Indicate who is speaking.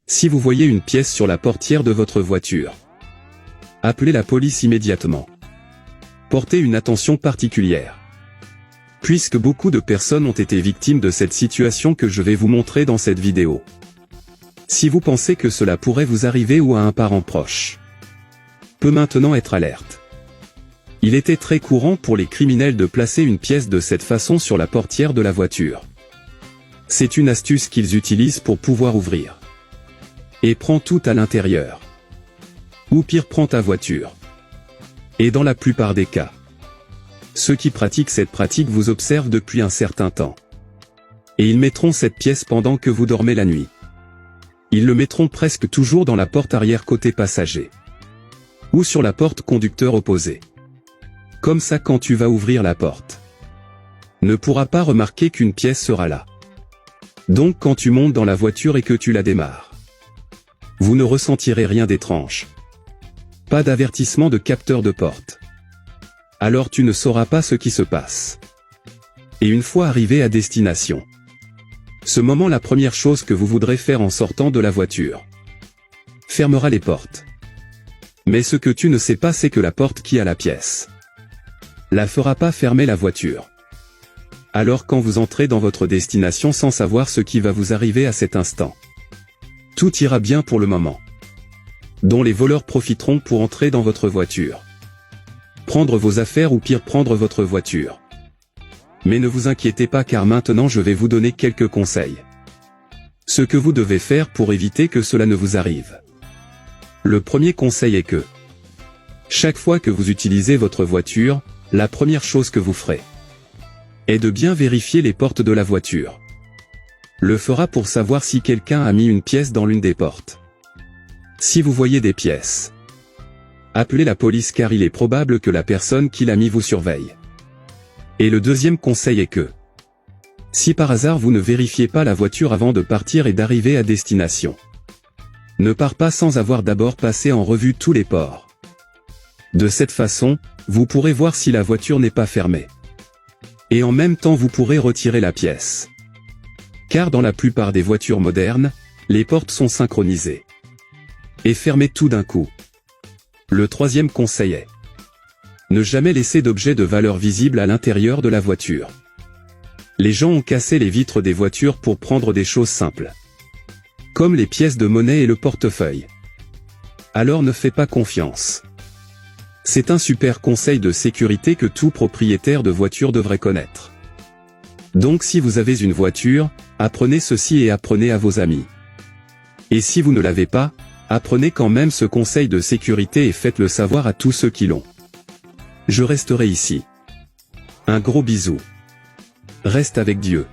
Speaker 1: Si vous voyez une pièce sur la portière de votre voiture, appelez la police immédiatement. Portez une attention particulière, puisque beaucoup de personnes ont été victimes de cette situation que je vais vous montrer dans cette vidéo. Si vous pensez que cela pourrait vous arriver ou à un parent proche, peut maintenant être alerte. Il était très courant pour les criminels de placer une pièce de cette façon sur la portière de la voiture. C'est une astuce qu'ils utilisent pour pouvoir ouvrir. Et prends tout à l'intérieur. Ou pire, prends ta voiture. Et dans la plupart des cas, ceux qui pratiquent cette pratique vous observent depuis un certain temps. Et ils mettront cette pièce pendant que vous dormez la nuit. Ils le mettront presque toujours dans la porte arrière côté passager. Ou sur la porte conducteur opposée. Comme ça, quand tu vas ouvrir la porte, ne pourras pas remarquer qu'une pièce sera là. Donc quand tu montes dans la voiture et que tu la démarres, vous ne ressentirez rien d'étrange. Pas d'avertissement de capteur de porte. Alors tu ne sauras pas ce qui se passe. Et une fois arrivé à destination, ce moment, la première chose que vous voudrez faire en sortant de la voiture, fermera les portes. Mais ce que tu ne sais pas, c'est que la porte qui a la pièce la fera pas fermer la voiture. Alors quand vous entrez dans votre destination sans savoir ce qui va vous arriver à cet instant, tout ira bien pour le moment. Dont les voleurs profiteront pour entrer dans votre voiture, prendre vos affaires ou pire prendre votre voiture. Mais ne vous inquiétez pas, car maintenant je vais vous donner quelques conseils. Ce que vous devez faire pour éviter que cela ne vous arrive. Le premier conseil est que, chaque fois que vous utilisez votre voiture, la première chose que vous ferez est de bien vérifier les portes de la voiture. Le fera pour savoir si quelqu'un a mis une pièce dans l'une des portes. Si vous voyez des pièces, appelez la police, car il est probable que la personne qui l'a mis vous surveille. Et le deuxième conseil est que, si par hasard vous ne vérifiez pas la voiture avant de partir et d'arriver à destination, ne pars pas sans avoir d'abord passé en revue tous les ports. De cette façon, vous pourrez voir si la voiture n'est pas fermée. Et en même temps vous pourrez retirer la pièce. Car dans la plupart des voitures modernes, les portes sont synchronisées et fermées tout d'un coup. Le troisième conseil est ne jamais laisser d'objets de valeur visibles à l'intérieur de la voiture. Les gens ont cassé les vitres des voitures pour prendre des choses simples, comme les pièces de monnaie et le portefeuille. Alors ne fais pas confiance. C'est un super conseil de sécurité que tout propriétaire de voiture devrait connaître. Donc si vous avez une voiture, apprenez ceci et apprenez à vos amis. Et si vous ne l'avez pas, apprenez quand même ce conseil de sécurité et faites-le savoir à tous ceux qui l'ont. Je resterai ici. Un gros bisou. Reste avec Dieu.